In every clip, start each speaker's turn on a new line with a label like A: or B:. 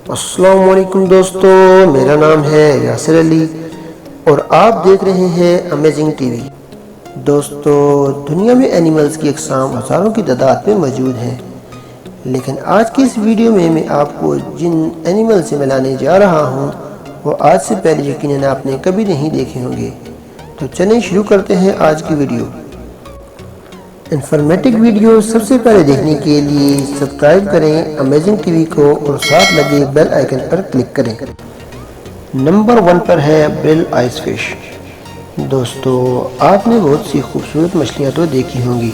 A: السلام علیکم دوستو، میرا نام ہے یاسر علی اور آپ دیکھ رہے ہیں امیزنگ ٹی وی۔ دوستو، دنیا میں اینیملز کی اقسام ہزاروں کی تعداد میں موجود ہیں، لیکن آج کی اس ویڈیو میں میں آپ کو جن اینیمل سے ملانے جا رہا ہوں وہ آج سے پہلے یقیناً آپ نے کبھی نہیں دیکھے ہوں گے۔ تو چلیں شروع کرتے ہیں آج کی ویڈیو۔ انفارمیٹک ویڈیو سب سے پہلے دیکھنے کے لیے سبسکرائب کریں امیزنگ ٹی وی کو اور ساتھ لگے بیل آئیکن پر کلک کریں۔ نمبر 1 پر ہے بریل آئز فش۔ دوستو، آپ نے بہت سی خوبصورت مچھلیاں تو دیکھی ہوں گی،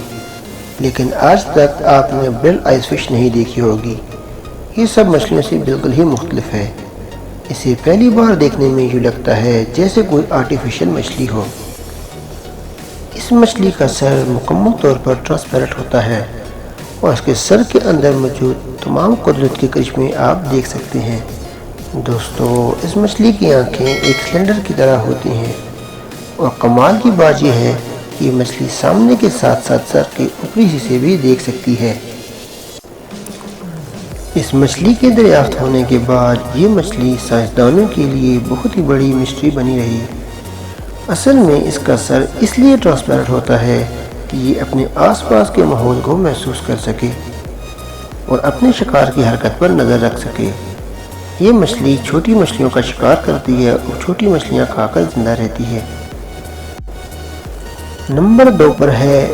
A: لیکن آج تک آپ نے بریل آئز فش نہیں دیکھی ہوگی۔ یہ سب مچھلیوں سے بالکل ہی مختلف ہے۔ اسے پہلی بار دیکھنے میں یوں لگتا ہے جیسے کوئی آرٹیفیشل مچھلی ہو۔ اس مچھلی کا سر مکمل طور پر ٹرانسپیرنٹ ہوتا ہے اور اس کے سر کے اندر موجود تمام قدرت کے کرشمے آپ دیکھ سکتے ہیں۔ دوستو، اس مچھلی کی آنکھیں ایک سلنڈر کی طرح ہوتی ہیں اور کمال کی بات یہ ہے کہ یہ مچھلی سامنے کے ساتھ ساتھ سر کے اوپری حصے بھی دیکھ سکتی ہے۔ اس مچھلی کے دریافت ہونے کے بعد یہ مچھلی سائنسدانوں کے لیے بہت ہی بڑی مسٹری بنی رہی۔ اصل میں اس کا سر اس لیے ٹرانسپیرنٹ ہوتا ہے کہ یہ اپنے آس پاس کے ماحول کو محسوس کر سکے اور اپنے شکار کی حرکت پر نظر رکھ سکے۔ یہ مچھلی چھوٹی مچھلیوں کا شکار کرتی ہے اور چھوٹی مچھلیاں کھا کر زندہ رہتی ہے۔ نمبر 2 پر ہے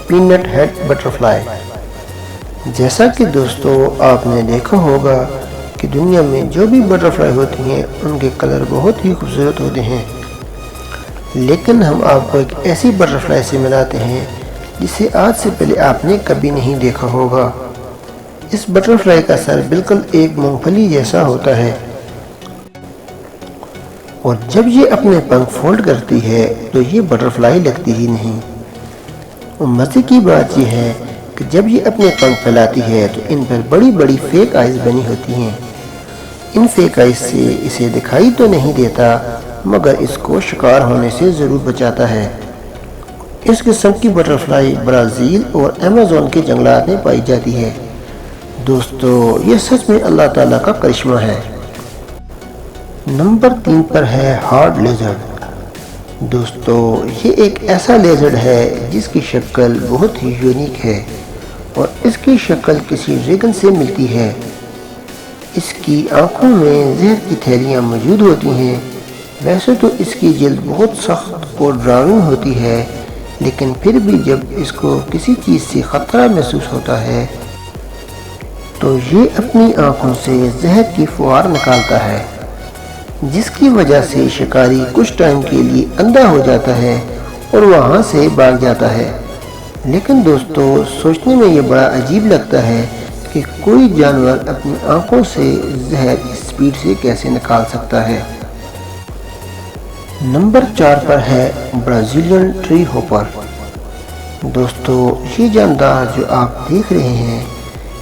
A: پینٹ ہیڈ بٹرفلائی۔ جیسا کہ دوستو آپ نے دیکھا ہوگا کہ دنیا میں جو بھی بٹرفلائی ہوتی ہیں ان کے کلر بہت ہی خوبصورت ہوتے ہیں، لیکن ہم آپ کو ایک ایسی بٹرفلائی سے ملاتے ہیں جسے آج سے پہلے آپ نے کبھی نہیں دیکھا ہوگا۔ اس بٹرفلائی کا سر بالکل ایک مونگ پھلی جیسا ہوتا ہے اور جب یہ اپنے پنکھ فولڈ کرتی ہے تو یہ بٹرفلائی لگتی ہی نہیں۔ اور مزے کی بات یہ ہے کہ جب یہ اپنے پنکھ پھیلاتی ہے تو ان پر بڑی بڑی فیک آئیز بنی ہوتی ہیں۔ ان فیک آئیز سے اسے دکھائی تو نہیں دیتا مگر اس کو شکار ہونے سے ضرور بچاتا ہے۔ اس قسم کی بٹرفلائی برازیل اور ایمیزون کے جنگلات میں پائی جاتی ہے۔ دوستو، یہ سچ میں اللہ تعالیٰ کا کرشمہ ہے۔ نمبر 3 پر ہے ہارڈ لیزرڈ۔ دوستو، یہ ایک ایسا لیزرڈ ہے جس کی شکل بہت ہی یونیک ہے اور اس کی شکل کسی ڈریگن سے ملتی ہے۔ اس کی آنکھوں میں زہر کی تھیلیاں موجود ہوتی ہیں۔ ویسے تو اس کی جلد بہت سخت اور ڈراؤنی ہوتی ہے، لیکن پھر بھی جب اس کو کسی چیز سے خطرہ محسوس ہوتا ہے تو یہ اپنی آنکھوں سے زہر کی فوار نکالتا ہے، جس کی وجہ سے شکاری کچھ ٹائم کے لیے اندھا ہو جاتا ہے اور وہاں سے بھاگ جاتا ہے۔ لیکن دوستو، سوچنے میں یہ بڑا عجیب لگتا ہے کہ کوئی جانور اپنی آنکھوں سے زہر اس سپیڈ سے کیسے نکال سکتا ہے۔ نمبر 4 پر ہے برازیلین ٹری ہوپر۔ دوستو، یہ جاندار جو آپ دیکھ رہے ہیں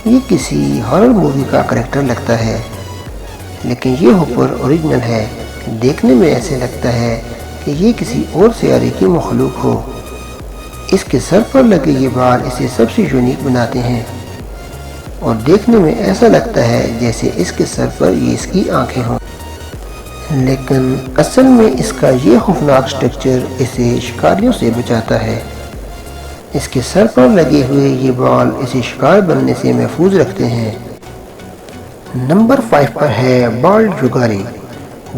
A: یہ کسی ہارر مووی کا کریکٹر لگتا ہے، لیکن یہ ہوپر اوریجنل ہے۔ دیکھنے میں ایسے لگتا ہے کہ یہ کسی اور سیارے کی مخلوق ہو۔ اس کے سر پر لگے یہ بال اسے سب سے یونیک بناتے ہیں اور دیکھنے میں ایسا لگتا ہے جیسے اس کے سر پر یہ اس کی آنکھیں ہوں، لیکن اصل میں اس کا یہ خوفناک سٹرکچر اسے شکاریوں سے بچاتا ہے۔ اس کے سر پر لگے ہوئے یہ بال اسے شکار بننے سے محفوظ رکھتے ہیں۔ نمبر 5 پر ہے بالڈ جگاری۔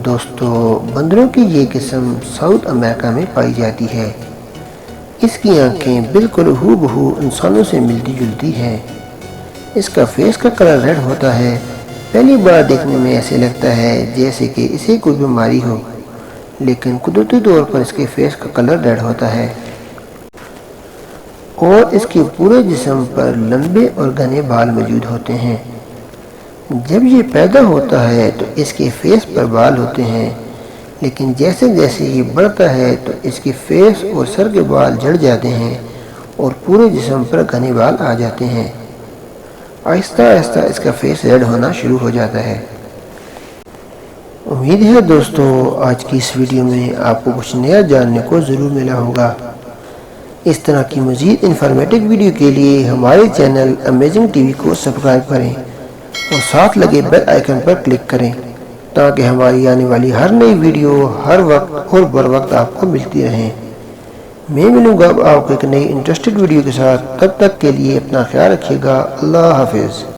A: دوستو، بندروں کی یہ قسم ساؤتھ امریکہ میں پائی جاتی ہے۔ اس کی آنکھیں بالکل ہو بہو انسانوں سے ملتی جلتی ہیں۔ اس کا فیس کا کلر ریڈ ہوتا ہے۔ پہلی بار دیکھنے میں ایسے لگتا ہے جیسے کہ اسے کوئی بیماری ہو، لیکن قدرتی طور پر اس کے فیس کا کلر ریڈ ہوتا ہے اور اس کے پورے جسم پر لمبے اور گھنے بال موجود ہوتے ہیں۔ جب یہ پیدا ہوتا ہے تو اس کے فیس پر بال ہوتے ہیں، لیکن جیسے جیسے یہ بڑھتا ہے تو اس کے فیس اور سر کے بال جھڑ جاتے ہیں اور پورے جسم پر گھنے بال آ جاتے ہیں۔ آہستہ آہستہ اس کا فیس ریڈ ہونا شروع ہو جاتا ہے۔ امید ہے دوستو آج کی اس ویڈیو میں آپ کو کچھ نیا جاننے کو ضرور ملا ہوگا۔ اس طرح کی مزید انفارمیٹک ویڈیو کے لیے ہمارے چینل امیزنگ ٹی وی کو سبسکرائب کریں اور ساتھ لگے بیل آئیکن پر کلک کریں تاکہ ہماری آنے والی ہر نئی ویڈیو ہر وقت اور بر وقت آپ کو ملتی رہیں۔ میں ملوں گا اب آپ کو ایک نئی انٹرسٹنگ ویڈیو کے ساتھ، تب تک کے لیے اپنا خیال رکھیے گا۔ اللہ حافظ۔